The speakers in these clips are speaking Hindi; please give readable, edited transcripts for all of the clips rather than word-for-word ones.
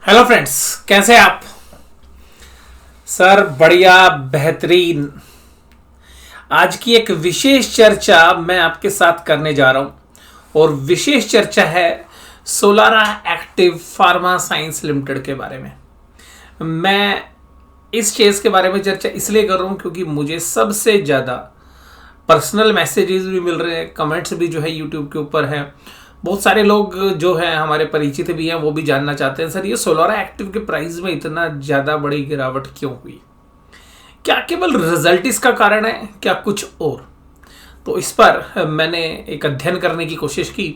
हेलो फ्रेंड्स, कैसे हैं आप? सर बढ़िया, बेहतरीन। आज की एक विशेष चर्चा मैं आपके साथ करने जा रहा हूं और विशेष चर्चा है Solara active pharma science limited के बारे में। मैं इस केस के बारे में चर्चा इसलिए कर रहा हूं क्योंकि मुझे सबसे ज़्यादा पर्सनल मैसेजेस भी मिल रहे हैं, कमेंट्स भी जो है यूट्यूब के ऊपर हैं। बहुत सारे लोग जो हैं हमारे परिचित भी हैं, वो भी जानना चाहते हैं, सर ये सोलारा एक्टिव के प्राइस में इतना ज़्यादा बड़ी गिरावट क्यों हुई? क्या केवल रिजल्ट इसका कारण है, क्या कुछ और? तो इस पर मैंने एक अध्ययन करने की कोशिश की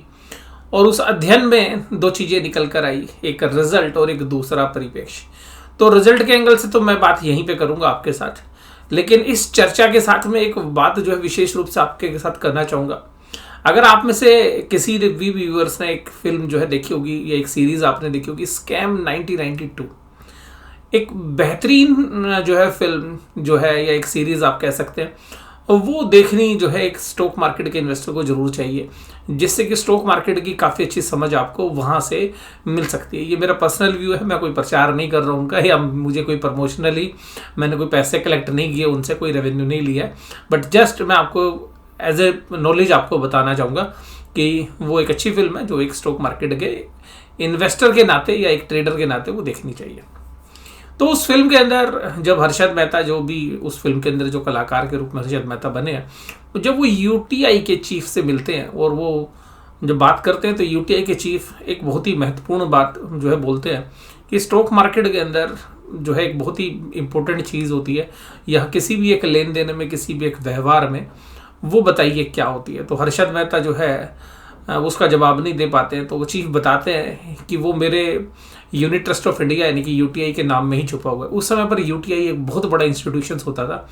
और उस अध्ययन में दो चीज़ें निकल कर आई, एक रिजल्ट और एक दूसरा परिप्रेक्ष्य। तो रिजल्ट के एंगल से तो मैं बात यहीं पे करूंगा आपके साथ, लेकिन इस चर्चा के साथ में एक बात जो है विशेष रूप से आपके साथ करना चाहूँगा। अगर आप में से किसी रिव्यू व्यूअर्स ने एक फिल्म जो है देखी होगी या एक सीरीज आपने देखी होगी, स्कैम 1992, एक बेहतरीन जो है फिल्म जो है या एक सीरीज आप कह सकते हैं, और वो देखनी जो है एक स्टॉक मार्केट के इन्वेस्टर को जरूर चाहिए, जिससे कि स्टॉक मार्केट की काफ़ी अच्छी समझ आपको वहाँ से मिल सकती है। ये मेरा पर्सनल व्यू है, मैं कोई प्रचार नहीं कर रहा हूँ उनका, या मुझे कोई प्रमोशनली मैंने कोई पैसे कलेक्ट नहीं किए उनसे, कोई रेवेन्यू नहीं लिया, बट जस्ट मैं आपको एज ए नॉलेज आपको बताना चाहूँगा कि वो एक अच्छी फिल्म है जो एक स्टॉक मार्केट के इन्वेस्टर के नाते या एक ट्रेडर के नाते वो देखनी चाहिए। तो उस फिल्म के अंदर जब हर्षद मेहता, जो भी उस फिल्म के अंदर जो कलाकार के रूप में हर्षद मेहता बने हैं, तो जब वो यूटीआई के चीफ से मिलते हैं और वो जब बात करते हैं तो यूटीआई के चीफ एक बहुत ही महत्वपूर्ण बात जो है बोलते हैं कि स्टॉक मार्केट के अंदर जो है एक बहुत ही इंपॉर्टेंट चीज़ होती है, यह किसी भी एक लेन देन में, किसी भी एक व्यवहार में, वो बताइए क्या होती है। तो हर्षद मेहता जो है उसका जवाब नहीं दे पाते हैं, तो वो चीफ बताते हैं कि वो मेरे यूनिट ट्रस्ट ऑफ इंडिया यानी कि यूटीआई के नाम में ही छुपा हुआ है। उस समय पर यूटीआई एक बहुत बड़ा इंस्टीट्यूशन होता था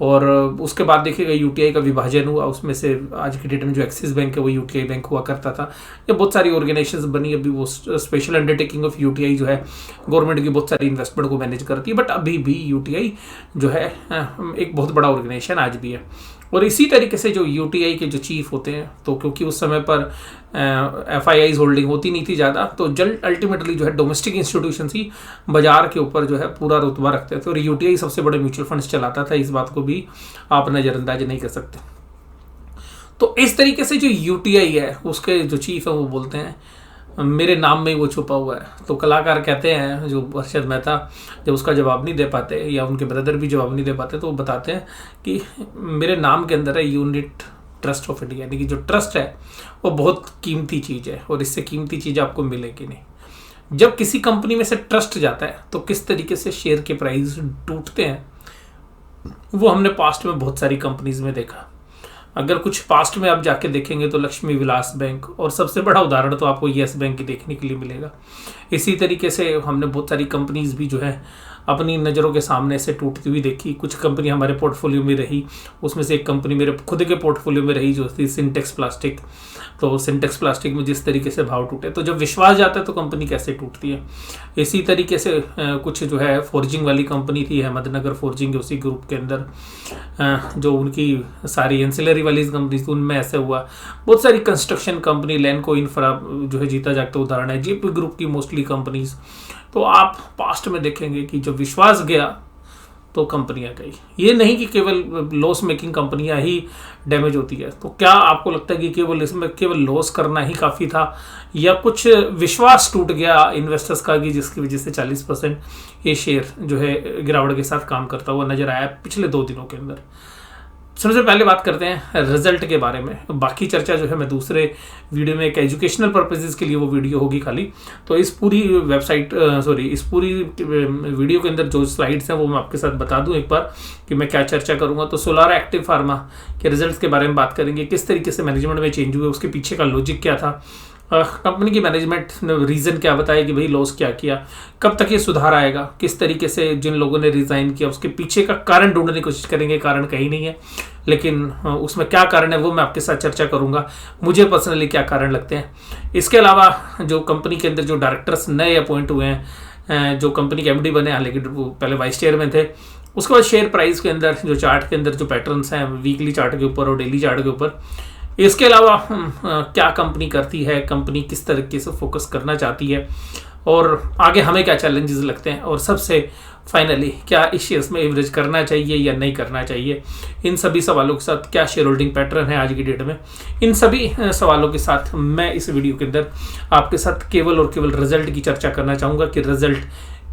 और उसके बाद देखिएगा यूटीआई का विभाजन हुआ, उसमें से आज की डेट में जो एक्सिस बैंक है वो यूटीआई बैंक हुआ करता था। ये बहुत सारी ऑर्गेनाइजेशंस बनी, अभी वो स्पेशल अंडरटेकिंग ऑफ यूटीआई जो है गवर्नमेंट की बहुत सारी इन्वेस्टमेंट को मैनेज करती है, बट अभी भी यूटीआई जो है एक बहुत बड़ा ऑर्गेनाइजेशन आज भी है। और इसी तरीके से जो यूटीआई के जो चीफ होते हैं, तो क्योंकि उस समय पर एफआईआईज होल्डिंग होती नहीं थी ज़्यादा, तो जल्द अल्टीमेटली जो है डोमेस्टिक इंस्टीट्यूशन ही बाजार के ऊपर जो है पूरा रुतबा रखते थे और यूटीआई सबसे बड़े म्यूचुअल फंड्स चलाता था। इस बात को भी आप नज़रअंदाज नहीं कर सकते। तो इस तरीके से जो यूटीआई है उसके जो चीफ है वो बोलते हैं मेरे नाम में ही वो छुपा हुआ है। तो कलाकार कहते हैं, जो हर्षद मेहता जब उसका जवाब नहीं दे पाते या उनके ब्रदर भी जवाब नहीं दे पाते, तो वो बताते हैं कि मेरे नाम के अंदर है यूनिट ट्रस्ट ऑफ इंडिया, यानी कि जो ट्रस्ट है वो बहुत कीमती चीज़ है और इससे कीमती चीज़ आपको मिलेगी नहीं। जब किसी कंपनी में से ट्रस्ट जाता है तो किस तरीके से शेयर के प्राइस टूटते हैं, वो हमने पास्ट में बहुत सारी कंपनीज में देखा। अगर कुछ पास्ट में आप जाके देखेंगे तो लक्ष्मी विलास बैंक, और सबसे बड़ा उदाहरण तो आपको येस बैंक की देखने के लिए मिलेगा। इसी तरीके से हमने बहुत सारी कंपनीज भी जो है अपनी नज़रों के सामने से टूटती हुई देखी। कुछ कंपनी हमारे पोर्टफोलियो में रही, उसमें से एक कंपनी मेरे खुद के पोर्टफोलियो में रही जो थी सिंटेक्स प्लास्टिक। तो सिंटेक्स प्लास्टिक में जिस तरीके से भाव टूटे, तो जब विश्वास जाता है तो कंपनी कैसे टूटती है। इसी तरीके से कुछ जो है फोर्जिंग वाली कंपनी थी, अहमदनगर फोर्जिंग, उसी ग्रुप के अंदर जो उनकी सारी एंसिलरी वाली कंपनी थी उनमें ऐसे हुआ। बहुत सारी कंस्ट्रक्शन कंपनी, लैंडको इंफ्रा जो है जीता जागता उदाहरण है, जेपी ग्रुप की मोस्टली कंपनीज। तो आप पास्ट में देखेंगे कि जब विश्वास गया तो कंपनियां गई। ये नहीं कि केवल लॉस मेकिंग कंपनियां ही डैमेज होती है। तो क्या आपको लगता है कि केवल इसमें केवल लॉस करना ही काफ़ी था, या कुछ विश्वास टूट गया इन्वेस्टर्स का कि जिसकी वजह से 40% ये शेयर जो है गिरावट के साथ काम करता हुआ नजर आया पिछले 2 दिनों के अंदर? सबसे पहले बात करते हैं रिजल्ट के बारे में। बाकी चर्चा जो है मैं दूसरे वीडियो में, एक एजुकेशनल पर्पसेस के लिए वो वीडियो होगी खाली। तो इस पूरी इस पूरी वीडियो के अंदर जो स्लाइड्स हैं वो मैं आपके साथ बता दूं एक बार कि मैं क्या चर्चा करूंगा। तो सोलारा एक्टिव फार्मा के रिजल्ट्स के बारे में बात करेंगे, किस तरीके से मैनेजमेंट में चेंज हुए, उसके पीछे का लॉजिक क्या था, कंपनी की मैनेजमेंट ने रीज़न क्या बताया कि भाई लॉस क्या किया, कब तक ये सुधार आएगा, किस तरीके से जिन लोगों ने रिज़ाइन किया उसके पीछे का कारण ढूंढने की कोशिश करेंगे। कारण कहीं नहीं है, लेकिन उसमें क्या कारण है वो मैं आपके साथ चर्चा करूंगा, मुझे पर्सनली क्या कारण लगते हैं। इसके अलावा जो कंपनी के अंदर जो डायरेक्टर्स नए अपॉइंट हुए हैं, जो कंपनी के एमडी बने हैं, लेकिन वो पहले वाइस चेयरमैन थे, उसके बाद शेयर प्राइस के अंदर जो चार्ट के अंदर जो पैटर्न्स हैं वीकली चार्ट के ऊपर और डेली चार्ट के ऊपर, इसके अलावा क्या कंपनी करती है, कंपनी किस तरीके से फोकस करना चाहती है, और आगे हमें क्या चैलेंजेस लगते हैं, और सबसे फाइनली क्या इस शेयर्स में एवरेज करना चाहिए या नहीं करना चाहिए। इन सभी सवालों के साथ क्या शेयर होल्डिंग पैटर्न है आज की डेट में, इन सभी सवालों के साथ मैं इस वीडियो के अंदर आपके साथ केवल और केवल रिजल्ट की चर्चा करना चाहूँगा कि रिजल्ट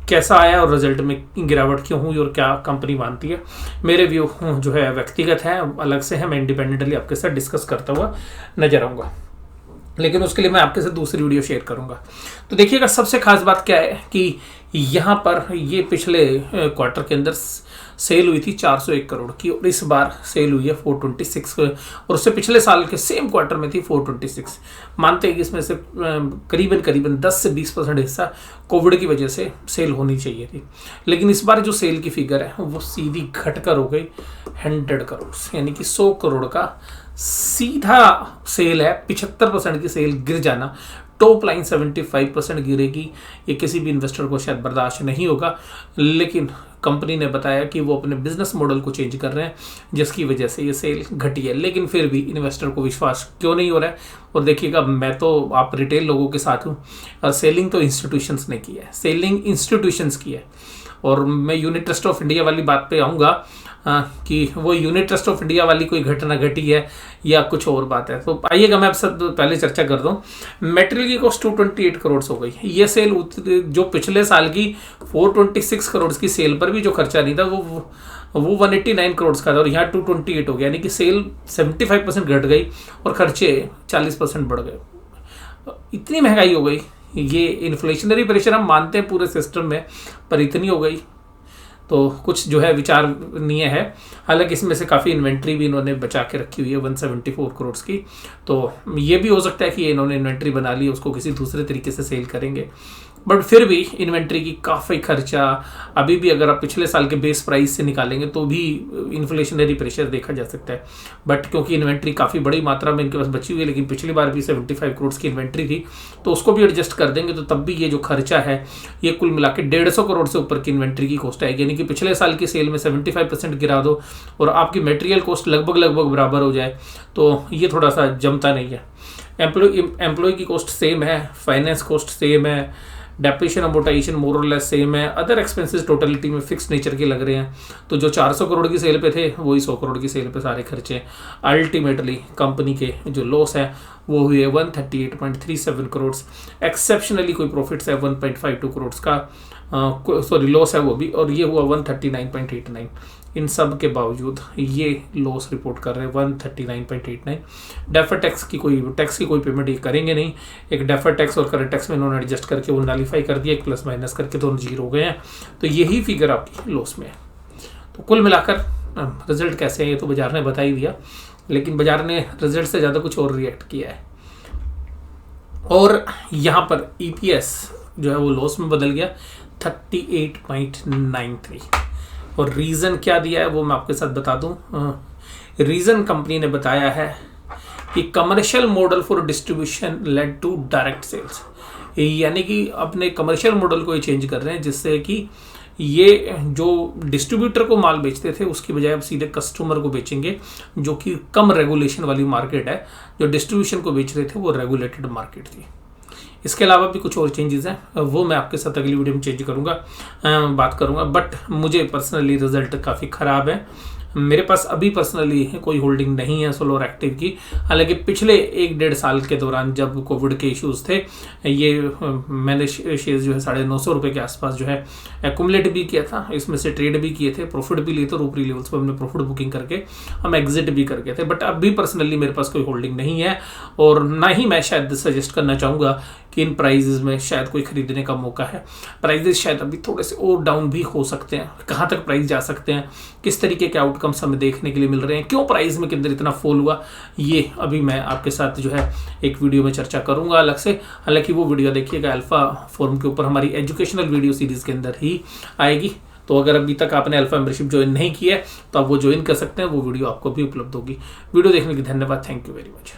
कैसा आया और रिजल्ट में गिरावट क्यों हुई और क्या कंपनी मानती है। मेरे व्यू जो है व्यक्तिगत है, अलग से है, मैं इंडिपेंडेंटली आपके साथ डिस्कस करता हुआ नजर आऊँगा, लेकिन उसके लिए मैं आपके साथ दूसरी वीडियो शेयर करूंगा। तो देखिएगा, सबसे खास बात क्या है कि यहाँ पर ये पिछले क्वार्टर के अंदर सेल हुई थी 401 करोड़ की, और इस बार सेल हुई है 426, और उससे पिछले साल के सेम क्वार्टर में थी 426। मानते हैं कि इसमें से करीबन 10 से 20% हिस्सा कोविड की वजह से सेल होनी चाहिए थी, लेकिन इस बार जो सेल की फिगर है वो सीधी घटकर हो गई 100 करोड़, यानी कि 100 करोड़ का सीधा सेल है। 75% की सेल गिर जाना, टॉप लाइन 75% गिरेगी, ये किसी भी इन्वेस्टर को शायद बर्दाश्त नहीं होगा, लेकिन कंपनी ने बताया कि वो अपने बिजनेस मॉडल को चेंज कर रहे हैं जिसकी वजह से ये सेल घटी है। लेकिन फिर भी इन्वेस्टर को विश्वास क्यों नहीं हो रहा है। और देखिएगा, मैं तो आप रिटेल लोगों के साथ हूँ, और सेलिंग तो इंस्टीट्यूशंस ने की है, सेलिंग इंस्टीट्यूशंस की है। और मैं यूनिट ट्रस्ट ऑफ इंडिया वाली बात पे आऊँगा कि वो यूनिट ट्रस्ट ऑफ इंडिया वाली कोई घटना घटी है या कुछ और बात है। तो आइएगा, मैं आपसे पहले चर्चा कर दूं। मटेरियल की कॉस्ट 228 करोड़ हो गई। ये सेल जो पिछले साल की 426 करोड़ की सेल पर भी जो खर्चा नहीं था वो 189 करोड़ का था, और यहाँ 228 हो गया, यानी कि सेल 75% घट गई और खर्चे 40% बढ़ गए। इतनी महंगाई हो गई, ये इन्फ्लेशनरी प्रेशर हम मानते हैं पूरे सिस्टम में, पर इतनी हो गई तो कुछ जो है विचारणीय है। हालांकि इसमें से काफ़ी इन्वेंट्री भी इन्होंने बचा के रखी हुई है 174 करोड़ की, तो ये भी हो सकता है कि इन्होंने इन्वेंट्री बना ली, उसको किसी दूसरे तरीके से सेल करेंगे। बट फिर भी इन्वेंट्री की काफ़ी खर्चा, अभी भी अगर आप पिछले साल के बेस प्राइस से निकालेंगे तो भी इन्फ्लेशनरी प्रेशर देखा जा सकता है। बट क्योंकि इन्वेंट्री काफ़ी बड़ी मात्रा में इनके पास बची हुई है, लेकिन पिछली बार भी 75 करोड़ की इन्वेंट्री थी, तो उसको भी एडजस्ट कर देंगे तो तब भी ये जो खर्चा है ये कुल मिला के 150 करोड़ से ऊपर की इन्वेंट्री की कॉस्ट आएगी। यानी कि पिछले साल की सेल में 75% गिरा दो और आपकी मटेरियल कॉस्ट लगभग बराबर हो जाए, तो ये थोड़ा सा जमता नहीं है। एम्प्लॉय की कॉस्ट सेम है, फाइनेंस कॉस्ट सेम है, डेप्रिसिएशन अमोर्टाइजेशन मोर और लेस सेम है, अदर एक्सपेंसेस टोटलिटी में फिक्स नेचर के लग रहे हैं। तो जो 400 करोड़ की सेल पे थे वही 100 करोड़ की सेल पे सारे खर्चे हैं। अल्टीमेटली कंपनी के जो लॉस है वो हुए 138.37 करोड़। एक्सेप्शनली कोई प्रॉफिट्स है 1.52 करोड़ का, सॉरी लॉस है वो भी, और ये हुआ 139.89। इन सब के बावजूद ये लॉस रिपोर्ट कर रहे हैं 139.89। डेफर टैक्स की कोई पेमेंट ये करेंगे नहीं। एक डेफर टैक्स और करंट टैक्स में इन्होंने एडजस्ट करके वो नलीफाई कर दिया, एक प्लस माइनस करके दोनों जीरो हो गए हैं। तो यही फिगर आपकी लॉस में है। तो कुल मिलाकर रिजल्ट कैसे है ये तो बाजार ने बता ही दिया, लेकिन बाजार ने रिजल्ट से ज़्यादा कुछ और रिएक्ट किया है, और यहाँ पर EPS जो है वो लॉस में बदल गया 38.93। और रीज़न क्या दिया है वो मैं आपके साथ बता दूं। रीज़न कंपनी ने बताया है कि commercial model for distribution led to direct sales, यानी कि अपने कमर्शियल मॉडल को ये चेंज कर रहे हैं जिससे कि ये जो डिस्ट्रीब्यूटर को माल बेचते थे उसकी बजाय अब सीधे कस्टमर को बेचेंगे, जो कि कम रेगुलेशन वाली मार्केट है। जो डिस्ट्रीब्यूशन को बेच रहे थे वो रेगुलेटेड मार्केट थी। इसके अलावा भी कुछ और चेंजेस हैं, वो मैं आपके साथ अगली वीडियो में चेंज करूँगा, बात करूँगा। बट मुझे पर्सनली रिजल्ट काफ़ी ख़राब है। मेरे पास अभी पर्सनली कोई होल्डिंग नहीं है सोलर एक्टिव की। हालांकि पिछले 1-1.5 साल के दौरान जब कोविड के इश्यूज थे, ये मैंने शेयर जो है 950 रुपये के आसपास जो है एक्यूमुलेट भी किया था, इसमें से ट्रेड भी किए थे, प्रॉफिट भी लिए थे, और ऊपरी लेवल्स पर हमने प्रॉफिट बुकिंग करके हम एग्जिट भी करके थे। बट अभी पर्सनली मेरे पास कोई होल्डिंग नहीं है, और ना ही मैं शायद सजेस्ट करना चाहूँगा कि इन प्राइजेज में शायद कोई खरीदने का मौका है। प्राइजेज शायद अभी थोड़े से और डाउन भी हो सकते हैं। कहाँ तक प्राइस जा सकते हैं, किस तरीके के आउटकम्स हमें देखने के लिए मिल रहे हैं, क्यों प्राइस में किधर इतना फॉल हुआ, ये अभी मैं आपके साथ जो है एक वीडियो में चर्चा करूंगा अलग से। हालांकि वो वीडियो देखिएगा अल्फा फोरम के ऊपर, हमारी एजुकेशनल वीडियो सीरीज के अंदर ही आएगी। तो अगर अभी तक आपने अल्फा मेंबरशिप ज्वाइन नहीं किया है तो आप वो ज्वाइन कर सकते हैं, वो वीडियो आपको भी उपलब्ध होगी। वीडियो देखने के लिए धन्यवाद। Thank you very much.